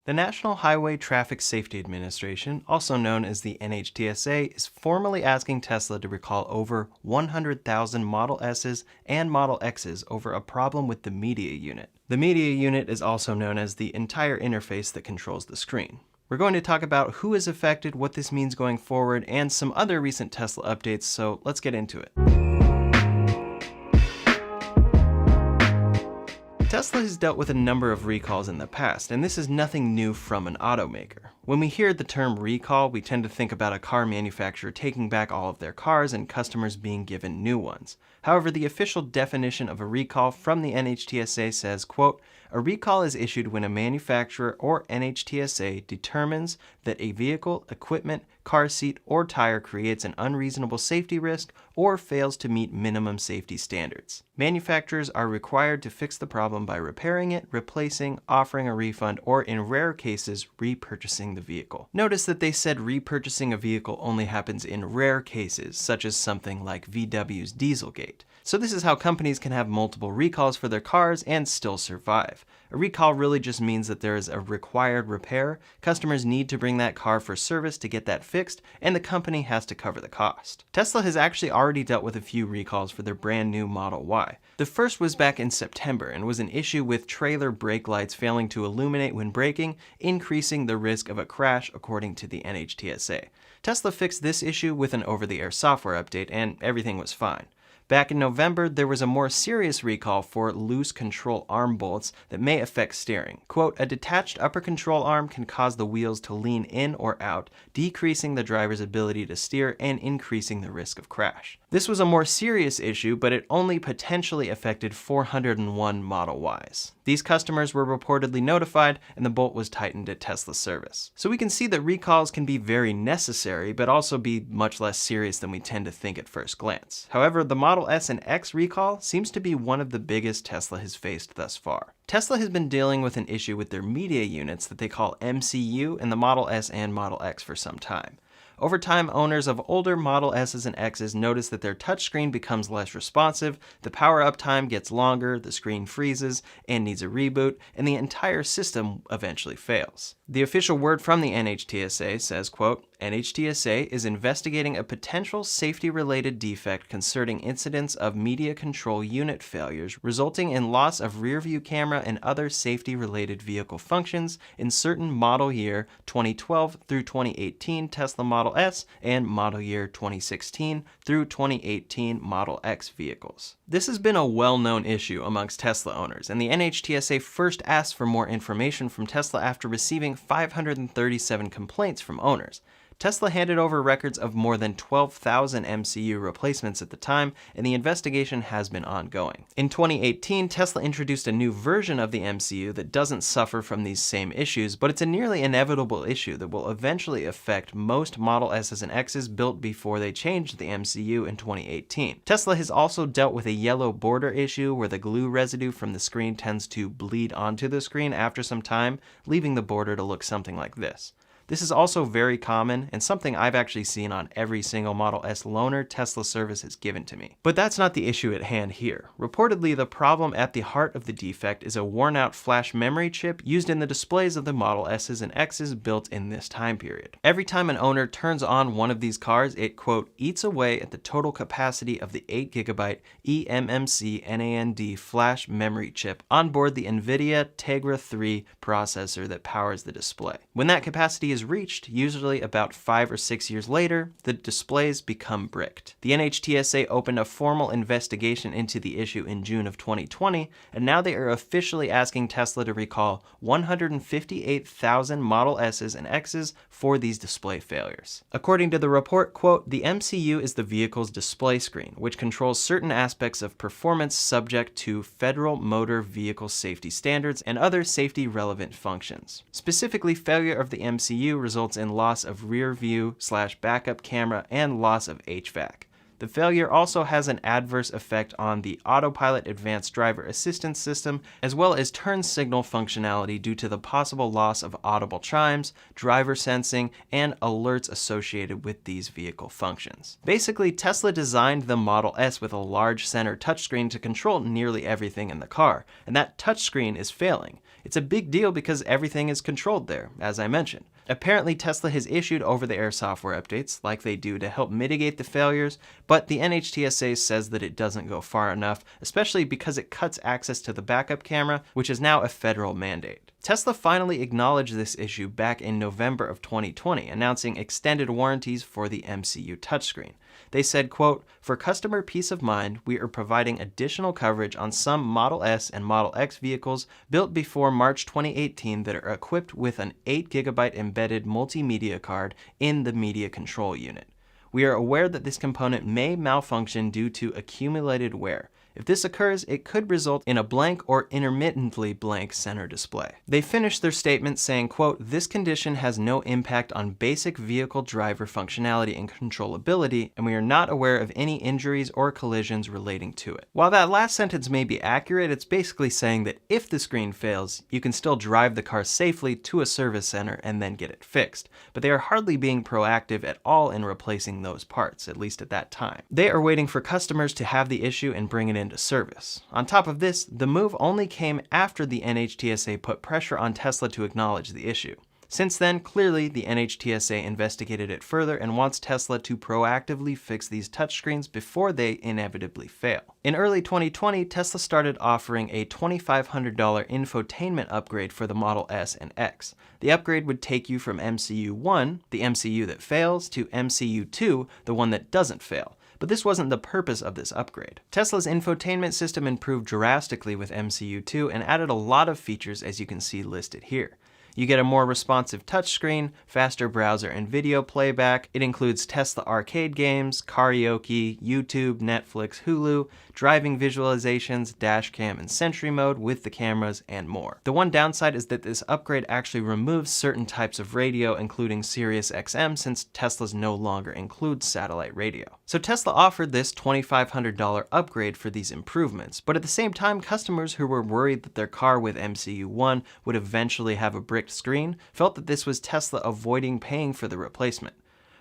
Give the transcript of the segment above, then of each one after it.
The National Highway Traffic Safety Administration, also known as the NHTSA, is formally asking Tesla to recall over 100,000 Model S's and Model X's over a problem with the media unit. The media unit is also known as the entire interface that controls the screen. We're going to talk about who is affected, what this means going forward, and some other recent Tesla updates, so let's get into it. Tesla has dealt with a number of recalls in the past, and this is nothing new from an automaker. When we hear the term recall, we tend to think about a car manufacturer taking back all of their cars and customers being given new ones. However, the official definition of a recall from the NHTSA says, quote, "A recall is issued when a manufacturer or NHTSA determines that a vehicle, equipment, car seat, or tire creates an unreasonable safety risk or fails to meet minimum safety standards. Manufacturers are required to fix the problem by repairing it, replacing, offering a refund, or in rare cases, repurchasing the vehicle." Notice that they said repurchasing a vehicle only happens in rare cases, such as something like VW's Dieselgate. So this is how companies can have multiple recalls for their cars and still survive. A recall really just means that there is a required repair, customers need to bring that car for service to get that fixed, and the company has to cover the cost. Tesla has actually already dealt with a few recalls for their brand new Model Y. The first was back in September and was an issue with trailer brake lights failing to illuminate when braking, increasing the risk of a crash according to the NHTSA. Tesla fixed this issue with an over-the-air software update and everything was fine. Back in November, there was a more serious recall for loose control arm bolts that may affect steering. Quote, "A detached upper control arm can cause the wheels to lean in or out, decreasing the driver's ability to steer and increasing the risk of crash." This was a more serious issue, but it only potentially affected 401 Model Ys. These customers were reportedly notified, and the bolt was tightened at Tesla service. So we can see that recalls can be very necessary, but also be much less serious than we tend to think at first glance. However, the Model S and X recall seems to be one of the biggest Tesla has faced thus far. Tesla has been dealing with an issue with their media units that they call MCU in the Model S and Model X for some time. Over time, owners of older Model S's and X's notice that their touchscreen becomes less responsive, the power-up time gets longer, the screen freezes and needs a reboot, and the entire system eventually fails. The official word from the NHTSA says, quote, "NHTSA is investigating a potential safety-related defect concerning incidents of media control unit failures resulting in loss of rear-view camera and other safety-related vehicle functions in certain model year 2012 through 2018 Tesla Model S and model year 2016 through 2018 Model X vehicles." This has been a well-known issue amongst Tesla owners, and the NHTSA first asked for more information from Tesla after receiving 537 complaints from owners. Tesla handed over records of more than 12,000 MCU replacements at the time, and the investigation has been ongoing. In 2018, Tesla introduced a new version of the MCU that doesn't suffer from these same issues, but it's a nearly inevitable issue that will eventually affect most Model S's and X's built before they changed the MCU in 2018. Tesla has also dealt with a yellow border issue where the glue residue from the screen tends to bleed onto the screen after some time, leaving the border to look something like this. This is also very common and something I've actually seen on every single Model S loaner Tesla service has given to me. But that's not the issue at hand here. Reportedly, the problem at the heart of the defect is a worn-out flash memory chip used in the displays of the Model S's and X's built in this time period. Every time an owner turns on one of these cars, it, quote, "eats away at the total capacity of the 8GB eMMC NAND flash memory chip on board the NVIDIA Tegra 3 processor that powers the display. When that capacity is reached, usually about 5 or 6 years later, the displays become bricked." The NHTSA opened a formal investigation into the issue in June of 2020, and now they are officially asking Tesla to recall 158,000 Model S's and X's for these display failures. According to the report, quote, "The MCU is the vehicle's display screen, which controls certain aspects of performance subject to Federal Motor Vehicle Safety Standards and other safety-relevant functions. Specifically, failure of the MCU results in loss of rear view/backup camera and loss of HVAC. The failure also has an adverse effect on the Autopilot Advanced Driver Assistance System, as well as turn signal functionality due to the possible loss of audible chimes, driver sensing, and alerts associated with these vehicle functions. Basically, Tesla designed the Model S with a large center touchscreen to control nearly everything in the car, and that touchscreen is failing. It's a big deal because everything is controlled there, as I mentioned. Apparently, Tesla has issued over-the-air software updates, like they do, to help mitigate the failures, but the NHTSA says that it doesn't go far enough, especially because it cuts access to the backup camera, which is now a federal mandate. Tesla finally acknowledged this issue back in November of 2020, announcing extended warranties for the MCU touchscreen. They said, quote, "For customer peace of mind, we are providing additional coverage on some Model S and Model X vehicles built before March 2018 that are equipped with an 8GB embedded multimedia card in the media control unit. We are aware that this component may malfunction due to accumulated wear. If this occurs, it could result in a blank or intermittently blank center display." They finished their statement saying, quote, "This condition has no impact on basic vehicle driver functionality and controllability, and we are not aware of any injuries or collisions relating to it." While that last sentence may be accurate, it's basically saying that if the screen fails, you can still drive the car safely to a service center and then get it fixed. But they are hardly being proactive at all in replacing those parts, at least at that time. They are waiting for customers to have the issue and bring it into service. On top of this, the move only came after the NHTSA put pressure on Tesla to acknowledge the issue. Since then, clearly, the NHTSA investigated it further and wants Tesla to proactively fix these touchscreens before they inevitably fail. In early 2020, Tesla started offering a $2,500 infotainment upgrade for the Model S and X. The upgrade would take you from MCU 1, the MCU that fails, to MCU 2, the one that doesn't fail. But this wasn't the purpose of this upgrade. Tesla's infotainment system improved drastically with MCU 2 and added a lot of features, as you can see listed here. You get a more responsive touchscreen, faster browser and video playback. It includes Tesla arcade games, karaoke, YouTube, Netflix, Hulu, driving visualizations, dash cam and Sentry mode with the cameras, and more. The one downside is that this upgrade actually removes certain types of radio, including Sirius XM, since Tesla's no longer includes satellite radio. So Tesla offered this $2,500 upgrade for these improvements, but at the same time, customers who were worried that their car with MCU 1 would eventually have a bricked screen felt that this was Tesla avoiding paying for the replacement.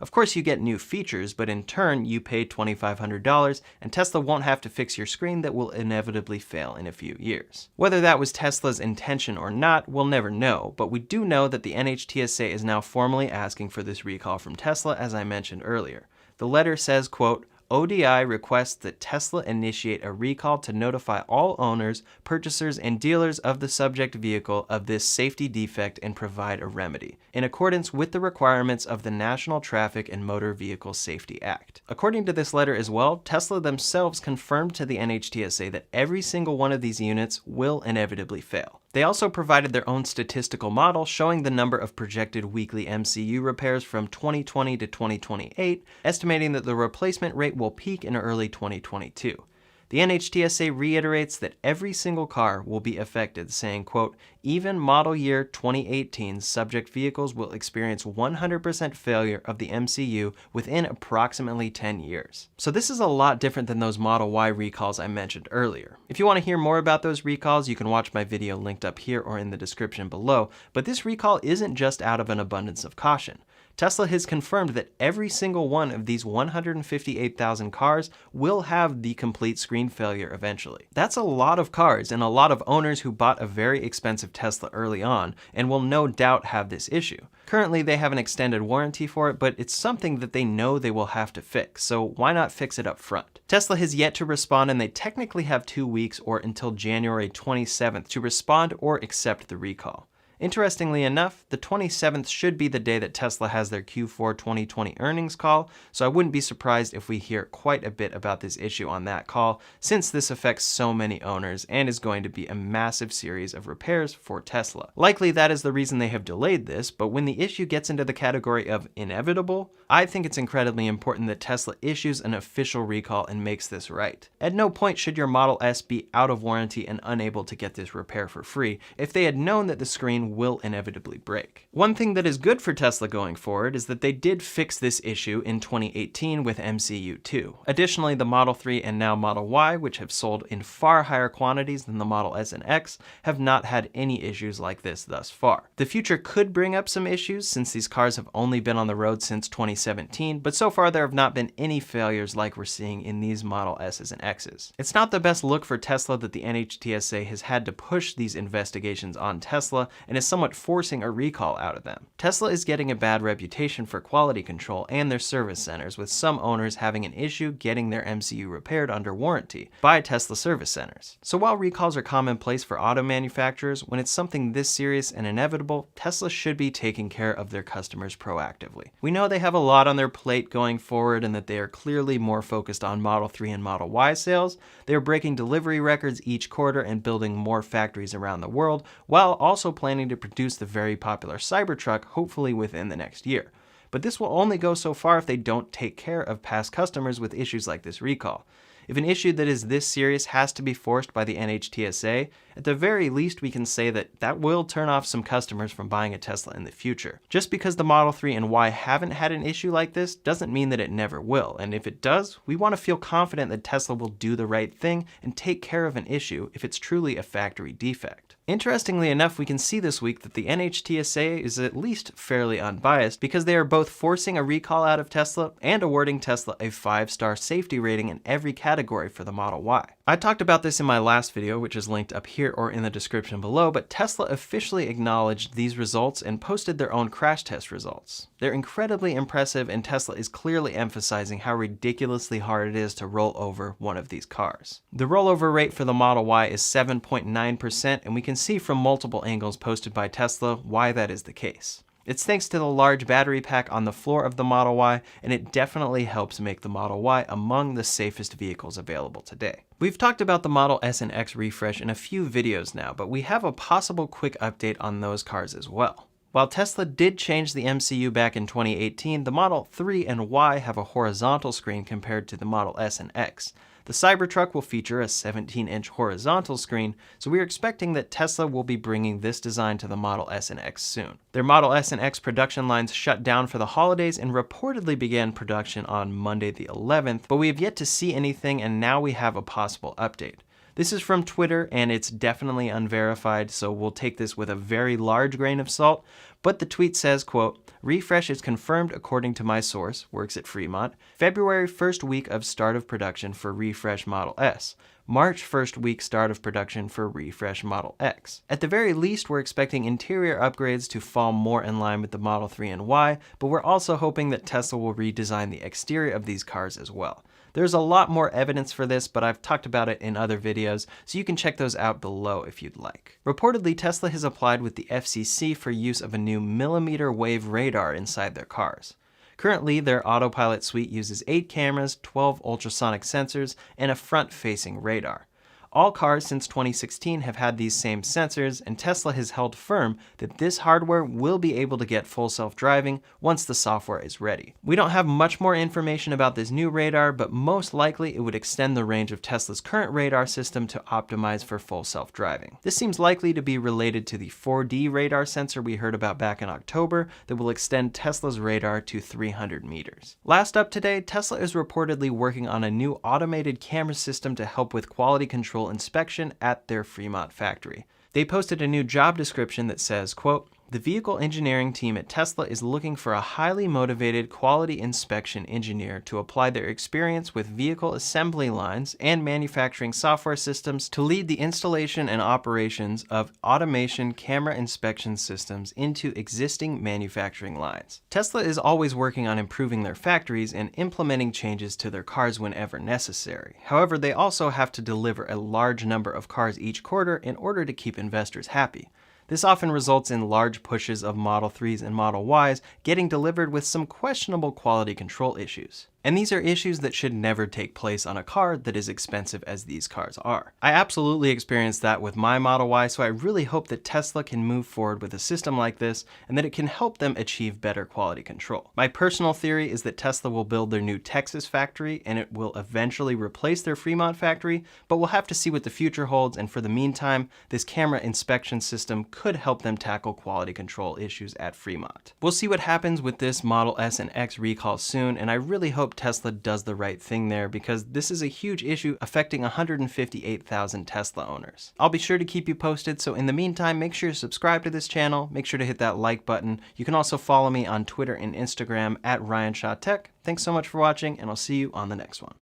Of course, you get new features, but in turn, you pay $2,500, and Tesla won't have to fix your screen that will inevitably fail in a few years. Whether that was Tesla's intention or not, we'll never know, but we do know that the NHTSA is now formally asking for this recall from Tesla, as I mentioned earlier. The letter says, quote, "ODI requests that Tesla initiate a recall to notify all owners, purchasers, and dealers of the subject vehicle of this safety defect and provide a remedy, in accordance with the requirements of the National Traffic and Motor Vehicle Safety Act." According to this letter as well, Tesla themselves confirmed to the NHTSA that every single one of these units will inevitably fail. They also provided their own statistical model showing the number of projected weekly MCU repairs from 2020 to 2028, estimating that the replacement rate will peak in early 2022. The NHTSA reiterates that every single car will be affected, saying, quote, "Even model year 2018 subject vehicles will experience 100% failure of the MCU within approximately 10 years. So this is a lot different than those Model Y recalls I mentioned earlier. If you want to hear more about those recalls, you can watch my video linked up here or in the description below, but this recall isn't just out of an abundance of caution. Tesla has confirmed that every single one of these 158,000 cars will have the complete screen failure eventually. That's a lot of cars and a lot of owners who bought a very expensive Tesla early on and will no doubt have this issue. Currently, they have an extended warranty for it, but it's something that they know they will have to fix, so why not fix it up front? Tesla has yet to respond, and they technically have 2 weeks or until January 27th to respond or accept the recall. Interestingly enough, the 27th should be the day that Tesla has their Q4 2020 earnings call, so I wouldn't be surprised if we hear quite a bit about this issue on that call, since this affects so many owners and is going to be a massive series of repairs for Tesla. Likely that is the reason they have delayed this, but when the issue gets into the category of inevitable, I think it's incredibly important that Tesla issues an official recall and makes this right. At no point should your Model S be out of warranty and unable to get this repair for free. If they had known that the screen and will inevitably break. One thing that is good for Tesla going forward is that they did fix this issue in 2018 with MCU2. Additionally, the Model 3 and now Model Y, which have sold in far higher quantities than the Model S and X, have not had any issues like this thus far. The future could bring up some issues since these cars have only been on the road since 2017, but so far there have not been any failures like we're seeing in these Model S's and X's. It's not the best look for Tesla that the NHTSA has had to push these investigations on Tesla and is somewhat forcing a recall out of them. Tesla is getting a bad reputation for quality control and their service centers, with some owners having an issue getting their MCU repaired under warranty by Tesla service centers. So while recalls are commonplace for auto manufacturers, when it's something this serious and inevitable, Tesla should be taking care of their customers proactively. We know they have a lot on their plate going forward and that they are clearly more focused on Model 3 and Model Y sales. They are breaking delivery records each quarter and building more factories around the world, while also planning to produce the very popular Cybertruck hopefully within the next year. But this will only go so far if they don't take care of past customers with issues like this recall. If an issue that is this serious has to be forced by the NHTSA, at the very least we can say that will turn off some customers from buying a Tesla in the future. Just because the Model 3 and Y haven't had an issue like this doesn't mean that it never will, and if it does, we want to feel confident that Tesla will do the right thing and take care of an issue if it's truly a factory defect. Interestingly enough, we can see this week that the NHTSA is at least fairly unbiased because they are both forcing a recall out of Tesla and awarding Tesla a 5-star safety rating in every category for the Model Y. I talked about this in my last video, which is linked up here or in the description below, but Tesla officially acknowledged these results and posted their own crash test results. They're incredibly impressive, and Tesla is clearly emphasizing how ridiculously hard it is to roll over one of these cars. The rollover rate for the Model Y is 7.9%, and we can see from multiple angles posted by Tesla why that is the case. It's thanks to the large battery pack on the floor of the Model Y, and it definitely helps make the Model Y among the safest vehicles available today. We've talked about the Model S and X refresh in a few videos now, but we have a possible quick update on those cars as well. While Tesla did change the MCU back in 2018, the Model 3 and Y have a horizontal screen compared to the Model S and X. The Cybertruck will feature a 17-inch horizontal screen, so we are expecting that Tesla will be bringing this design to the Model S and X soon. Their Model S and X production lines shut down for the holidays and reportedly began production on Monday the 11th, but we have yet to see anything, and now we have a possible update. This is from Twitter, and it's definitely unverified, so we'll take this with a very large grain of salt, but the tweet says, quote, "Refresh is confirmed according to my source, works at Fremont, February 1st week of start of production for Refresh Model S. March 1st week start of production for Refresh Model X. At the very least, we're expecting interior upgrades to fall more in line with the Model 3 and Y, but we're also hoping that Tesla will redesign the exterior of these cars as well. There's a lot more evidence for this, but I've talked about it in other videos, so you can check those out below if you'd like. Reportedly, Tesla has applied with the FCC for use of a new millimeter wave radar inside their cars. Currently, their autopilot suite uses 8 cameras, 12 ultrasonic sensors, and a front-facing radar. All cars since 2016 have had these same sensors, and Tesla has held firm that this hardware will be able to get full self-driving once the software is ready. We don't have much more information about this new radar, but most likely it would extend the range of Tesla's current radar system to optimize for full self-driving. This seems likely to be related to the 4D radar sensor we heard about back in October that will extend Tesla's radar to 300 meters. Last up today, Tesla is reportedly working on a new automated camera system to help with quality control inspection at their Fremont factory. They posted a new job description that says, quote, "The vehicle engineering team at Tesla is looking for a highly motivated quality inspection engineer to apply their experience with vehicle assembly lines and manufacturing software systems to lead the installation and operations of automation camera inspection systems into existing manufacturing lines." Tesla is always working on improving their factories and implementing changes to their cars whenever necessary. However, they also have to deliver a large number of cars each quarter in order to keep investors happy. This often results in large pushes of Model 3s and Model Ys getting delivered with some questionable quality control issues. And these are issues that should never take place on a car that is expensive as these cars are. I absolutely experienced that with my Model Y, so I really hope that Tesla can move forward with a system like this and that it can help them achieve better quality control. My personal theory is that Tesla will build their new Texas factory and it will eventually replace their Fremont factory, but we'll have to see what the future holds, and for the meantime, this camera inspection system could help them tackle quality control issues at Fremont. We'll see what happens with this Model S and X recall soon, and I really hope Tesla does the right thing there because this is a huge issue affecting 158,000 Tesla owners. I'll be sure to keep you posted, so in the meantime, make sure to subscribe to this channel, make sure to hit that like button. You can also follow me on Twitter and Instagram at RyanShawTech. Thanks so much for watching, and I'll see you on the next one.